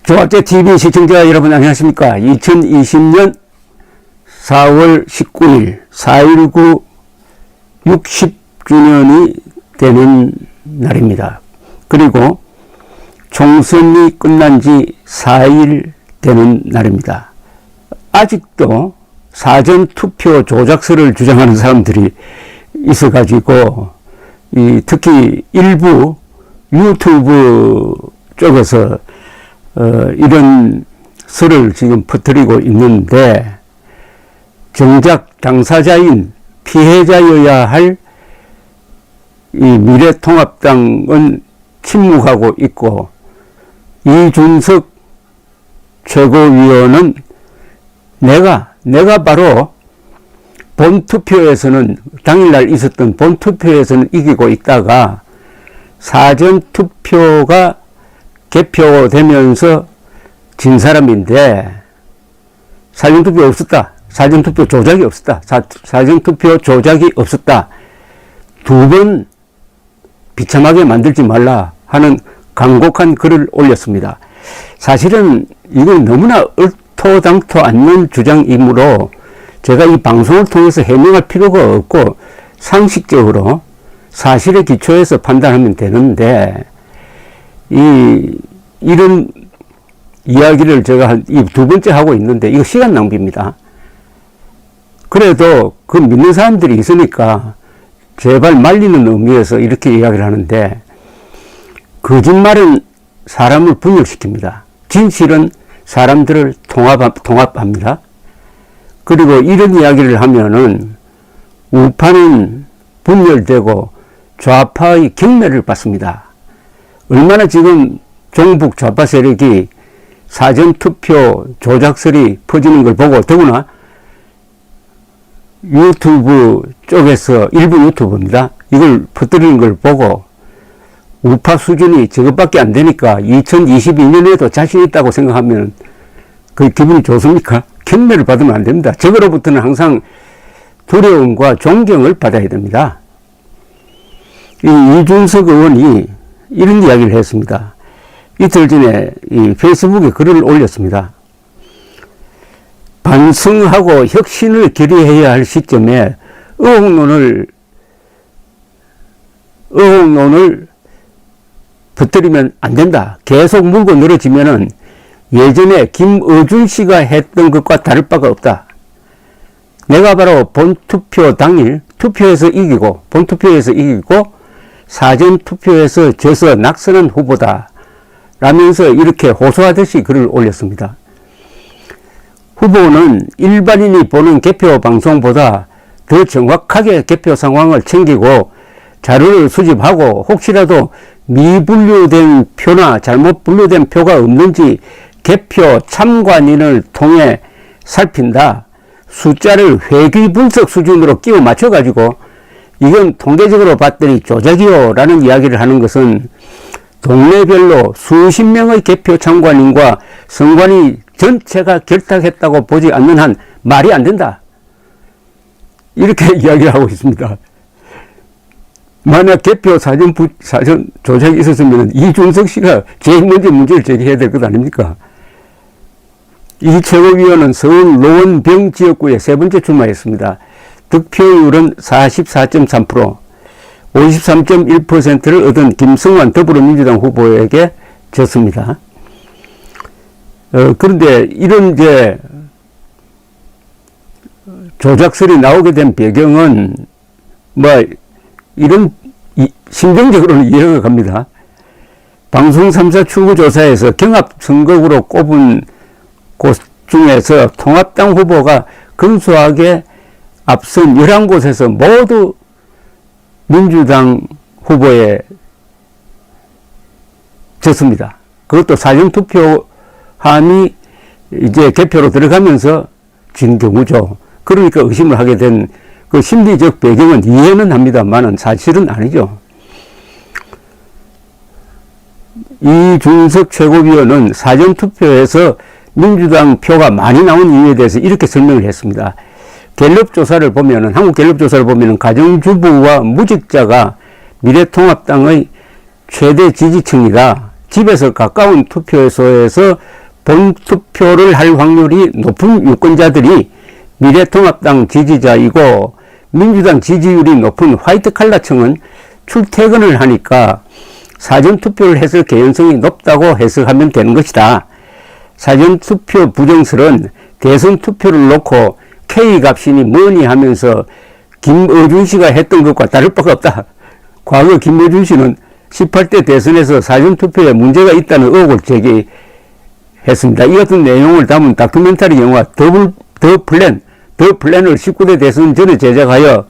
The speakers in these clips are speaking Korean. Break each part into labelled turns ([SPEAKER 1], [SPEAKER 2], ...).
[SPEAKER 1] 조합제TV 시청자 여러분 안녕하십니까. 2020년 4월 19일 4.19 60주년이 되는 날입니다. 그리고 총선이 끝난 지 4일 되는 날입니다. 아직도 사전투표 조작설을 주장하는 사람들이 있어가지고 특히 일부 유튜브 쪽에서 이런 설을 지금 퍼뜨리고 있는데, 정작 당사자인 피해자여야 할 이 미래통합당은 침묵하고 있고, 이준석 최고위원은 내가 바로 본투표에서는, 당일날 있었던 본투표에서는 이기고 있다가 사전투표가 개표되면서 진 사람인데, 사전투표 없었다, 사전투표 조작이 없었다, 사전투표 조작이 없었다, 두 번 비참하게 만들지 말라 하는 간곡한 글을 올렸습니다. 사실은 이건 너무나 얼토당토 않는 주장이므로 제가 이 방송을 통해서 해명할 필요가 없고 상식적으로 사실에 기초해서 판단하면 되는데, 이런 이야기를 제가 이 두 번째 하고 있는데 이거 시간 낭비입니다. 그래도 그 믿는 사람들이 있으니까 제발 말리는 의미에서 이렇게 이야기를 하는데, 거짓말은 사람을 분열시킵니다. 진실은 사람들을 통합합니다. 그리고 이런 이야기를 하면은 우파는 분열되고 좌파의 경매를 받습니다. 얼마나 지금 종북 좌파 세력이 사전투표 조작설이 퍼지는 걸 보고, 더구나 유튜브 쪽에서, 일부 유튜브입니다, 이걸 퍼뜨리는 걸 보고 우파 수준이 저것밖에 안 되니까 2022년에도 자신 있다고 생각하면 그 기분이 좋습니까? 경매를 받으면 안 됩니다. 저거로부터는 항상 두려움과 존경을 받아야 됩니다. 이준석 의원이 이런 이야기를 했습니다. 이틀 전에 이 페이스북에 글을 올렸습니다. 반성하고 혁신을 결의해야 할 시점에 의혹론을 퍼뜨리면 안 된다. 계속 물고 늘어지면은 예전에 김어준 씨가 했던 것과 다를 바가 없다. 내가 바로 본투표 당일 투표에서 이기고, 본투표에서 이기고 사전투표에서 져서 낙선한 후보다 라면서 이렇게 호소하듯이 글을 올렸습니다. 후보는 일반인이 보는 개표 방송보다 더 정확하게 개표 상황을 챙기고 자료를 수집하고, 혹시라도 미분류된 표나 잘못 분류된 표가 없는지 개표 참관인을 통해 살핀다. 숫자를 회귀 분석 수준으로 끼워 맞춰 가지고 이건 통계적으로 봤더니 조작이요 라는 이야기를 하는 것은 동네별로 수십 명의 개표 참관인과 선관위 전체가 결탁했다고 보지 않는 한 말이 안 된다. 이렇게 이야기를 하고 있습니다. 만약 개표 사전 조작이 있었으면 이준석 씨가 제일 먼저 문제를 제기해야 될 것 아닙니까? 이 최고위원은 서울 노원병 지역구에 세 번째 출마했습니다. 득표율은 44.3%, 53.1%를 얻은 김성환 더불어민주당 후보에게 졌습니다. 그런데 이런 이제 조작설이 나오게 된 배경은 이런 심정적으로는 이해가 갑니다. 방송 3사 출구조사에서 경합선거구로 꼽은 곳 중에서 통합당 후보가 근소하게 앞선 11곳에서 모두 민주당 후보에 졌습니다. 그것도 사전투표함이 이제 개표로 들어가면서 진 경우죠. 그러니까 의심을 하게 된 그 심리적 배경은 이해는 합니다만은 사실은 아니죠. 이준석 최고위원은 사전투표에서 민주당 표가 많이 나온 이유에 대해서 이렇게 설명을 했습니다. 갤럽 조사를 보면은, 한국 갤럽 조사를 보면은 가정주부와 무직자가 미래통합당의 최대 지지층이다. 집에서 가까운 투표소에서 본투표를 할 확률이 높은 유권자들이 미래통합당 지지자이고 민주당 지지율이 높은 화이트칼라층은 출퇴근을 하니까 사전투표를 했을 개연성이 높다고 해석하면 되는 것이다. 사전투표 부정설은 대선투표를 놓고 K값이니 뭐니 하면서 김어준 씨가 했던 것과 다를 바가 없다. 과거 김어준 씨는 18대 대선에서 사전투표에 문제가 있다는 의혹을 제기했습니다. 이 같은 내용을 담은 다큐멘터리 영화 더 플랜을 19대 대선 전에 제작하여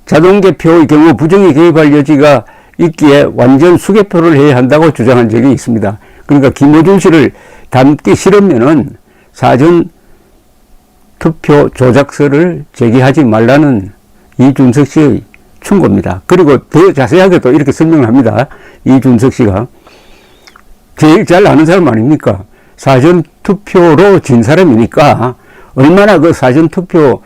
[SPEAKER 1] 자동개표의 경우 부정이 개입할 여지가 있기에 완전 수개표를 해야 한다고 주장한 적이 있습니다. 그러니까 김어준 씨를 닮기 싫으면은 사전투표 조작설을 제기하지 말라는 이준석 씨의 충고입니다. 그리고 더 자세하게도 이렇게 설명을 합니다. 이준석 씨가 제일 잘 아는 사람 아닙니까? 사전투표로 진 사람이니까 얼마나 그 사전투표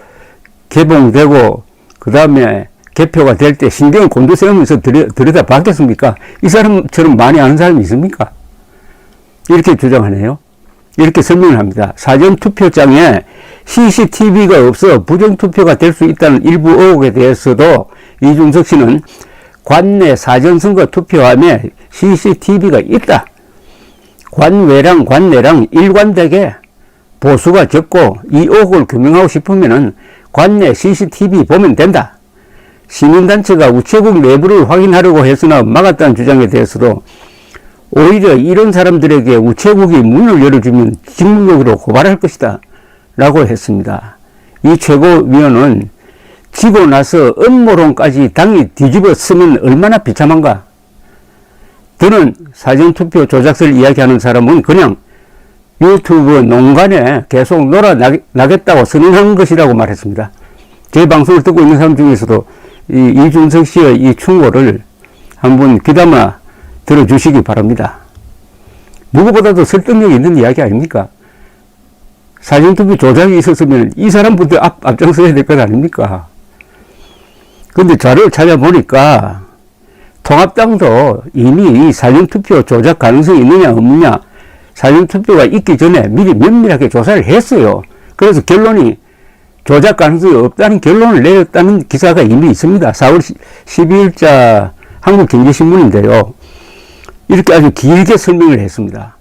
[SPEAKER 1] 개봉되고 그 다음에 개표가 될 때 신경을 곤두세우면서 들여다 봤겠습니까? 이 사람처럼 많이 아는 사람이 있습니까? 이렇게 주장하네요. 이렇게 설명을 합니다. 사전투표장에 CCTV가 없어 부정투표가 될 수 있다는 일부 의혹에 대해서도 이준석 씨는 관내 사전선거 투표함에 CCTV가 있다. 관외랑 관내랑 일관되게 보수가 적고 이 의혹을 규명하고 싶으면은 관내 CCTV 보면 된다. 시민단체가 우체국 내부를 확인하려고 했으나 막았다는 주장에 대해서도 오히려 이런 사람들에게 우체국이 문을 열어주면 직무적으로 고발할 것이다 라고 했습니다. 이 최고위원은 지고 나서 음모론까지 당이 뒤집어 쓰면 얼마나 비참한가. 저는 사전투표 조작설 이야기하는 사람은 그냥 유튜브 농간에 계속 놀아나겠다고 선언한 것이라고 말했습니다. 제 방송을 듣고 있는 사람 중에서도 이준석 씨의 이 충고를 한번 귀담아 들어주시기 바랍니다. 누구보다도 설득력 있는 이야기 아닙니까? 사전투표 조작이 있었으면 이 사람부터 앞장서야 될 것 아닙니까? 근데 자료를 찾아보니까 통합당도 이미 사전투표 조작 가능성이 있느냐 없느냐 사전투표가 있기 전에 미리 면밀하게 조사를 했어요. 그래서 결론이 조작 가능성이 없다는 결론을 내렸다는 기사가 이미 있습니다. 4월 12일자 한국경제신문인데요. 이렇게 아주 길게 설명을 했습니다.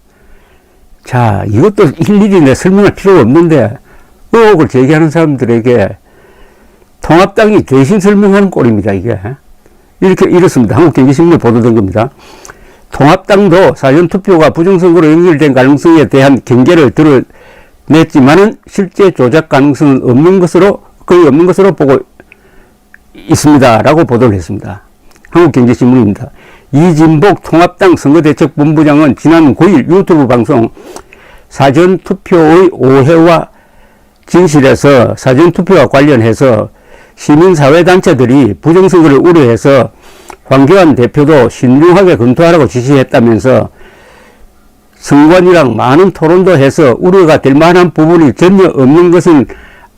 [SPEAKER 1] 자, 이것도 일일이 내 설명할 필요가 없는데 의혹을 제기하는 사람들에게 통합당이 대신 설명하는 꼴입니다. 이게 이렇습니다. 한국경제신문에 보도된 겁니다. 통합당도 사전투표가 부정선거로 연결된 가능성에 대한 경계를 드러냈지만은 실제 조작 가능성은 거의 없는 것으로 보고 있습니다. 라고 보도를 했습니다. 한국경제신문입니다. 이진복 통합당 선거대책본부장은 지난 9일 유튜브 방송 사전투표의 오해와 진실에서 사전투표와 관련해서 시민사회단체들이 부정선거를 우려해서 황교안 대표도 신중하게 검토하라고 지시했다면서 선관위랑 많은 토론도 해서 우려가 될 만한 부분이 전혀 없는 것은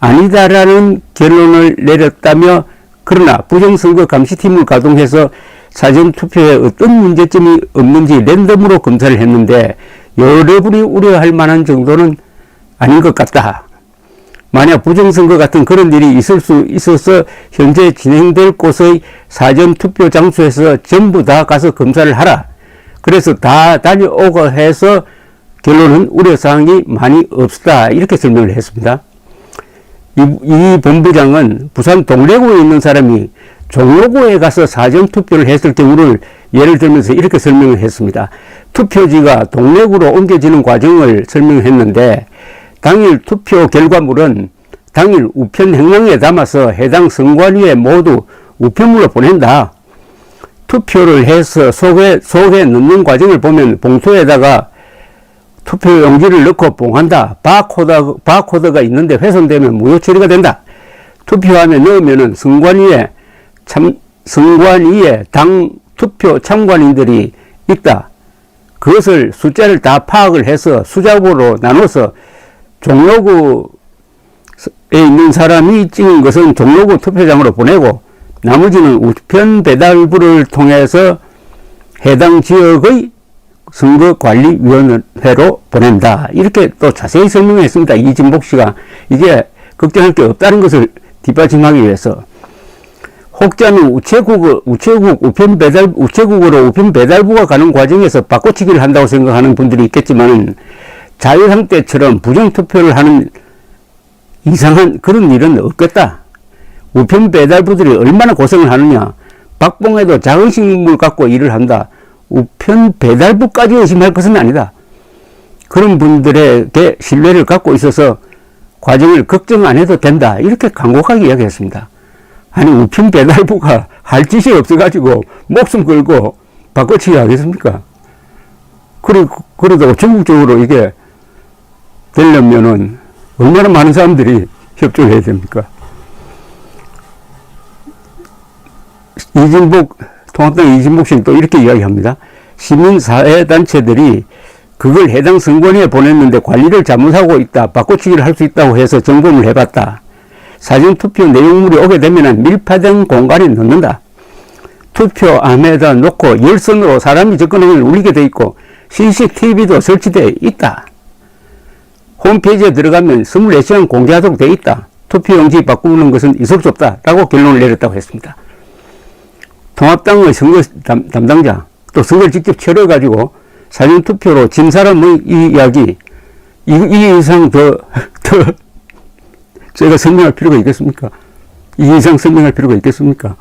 [SPEAKER 1] 아니다라는 결론을 내렸다며 그러나 부정선거 감시팀을 가동해서 사전투표에 어떤 문제점이 없는지 랜덤으로 검사를 했는데 여러분이 우려할 만한 정도는 아닌 것 같다. 만약 부정선거 같은 그런 일이 있을 수 있어서 현재 진행될 곳의 사전투표 장소에서 전부 다 가서 검사를 하라. 그래서 다 다녀오고 해서 결론은 우려사항이 많이 없다. 이렇게 설명을 했습니다. 이 본부장은 부산 동래구에 있는 사람이 종로구에 가서 사전투표를 했을 경우를 예를 들면서 이렇게 설명을 했습니다. 투표지가 동래구로 옮겨지는 과정을 설명했는데 당일 투표 결과물은 당일 우편 행랑에 담아서 해당 선관위에 모두 우편물로 보낸다. 투표를 해서 속에 넣는 과정을 보면 봉투에다가 투표 용지를 넣고 봉한다. 바코드가 있는데 훼손되면 무효 처리가 된다. 투표함에 넣으면은 선관위에 당 투표 참관인들이 있다. 그것을 숫자를 다 파악을 해서 수작으로 나눠서 종로구에 있는 사람이 찍은 것은 종로구 투표장으로 보내고 나머지는 우편 배달부를 통해서 해당 지역의 선거관리위원회로 보낸다. 이렇게 또 자세히 설명했습니다. 이진복 씨가. 이게 걱정할 게 없다는 것을 뒷받침하기 위해서. 혹자는 우체국으로 우편 배달부가 가는 과정에서 바꿔치기를 한다고 생각하는 분들이 있겠지만, 자유당 때처럼 부정투표를 하는 이상한 그런 일은 없겠다. 우편 배달부들이 얼마나 고생을 하느냐. 박봉에도 자긍심을 갖고 일을 한다. 우편 배달부까지 의심할 것은 아니다. 그런 분들에게 신뢰를 갖고 있어서 과정을 걱정 안 해도 된다. 이렇게 강곡하게 이야기했습니다. 아니, 우편 배달부가 할 짓이 없어가지고 목숨 걸고 바꿔치기 하겠습니까? 그래도 전국적으로 이게 되려면은 얼마나 많은 사람들이 협조를 해야 됩니까? 통합당 이진복 씨는 또 이렇게 이야기합니다. 시민사회단체들이 그걸 해당 선관위에 보냈는데 관리를 잘못하고 있다. 바꿔치기를 할 수 있다고 해서 점검을 해봤다. 사전투표 내용물이 오게 되면 밀폐된 공간에 넣는다. 투표함에다 놓고 열선으로 사람이 접근하면 울리게 돼 있고 CCTV도 설치되어 있다. 홈페이지에 들어가면 24시간 공개하도록 되어 있다. 투표용지 바꾸는 것은 있을 수 없다. 라고 결론을 내렸다고 했습니다. 통합당의 선거 담당자, 또 선거를 직접 치러가지고 사전투표로 진 사람의 이 이야기, 이 이상 더 제가 설명할 필요가 있겠습니까? 이 이상 설명할 필요가 있겠습니까?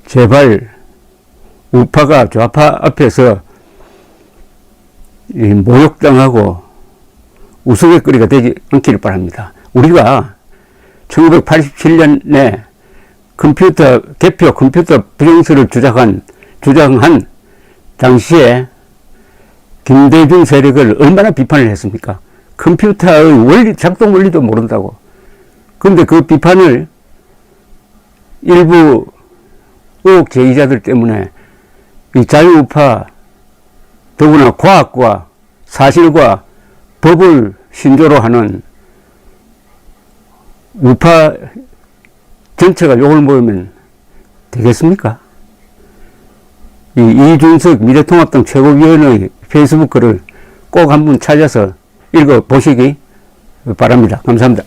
[SPEAKER 1] 제발 우파가 좌파 앞에서 모욕당하고 우스갯거리가 되지 않기를 바랍니다. 우리가 1987년에 개표 컴퓨터 부정설을 주장한 당시에 김대중 세력을 얼마나 비판을 했습니까? 컴퓨터의 작동 원리도 모른다고. 그런데 그 비판을 일부 의혹 제기자들 때문에 이 자유우파, 더구나 과학과 사실과 법을 신조로 하는 우파 전체가 욕을 먹으면 되겠습니까? 이준석 미래통합당 최고위원의 페이스북 글을 꼭 한번 찾아서 읽어보시기 바랍니다. 감사합니다.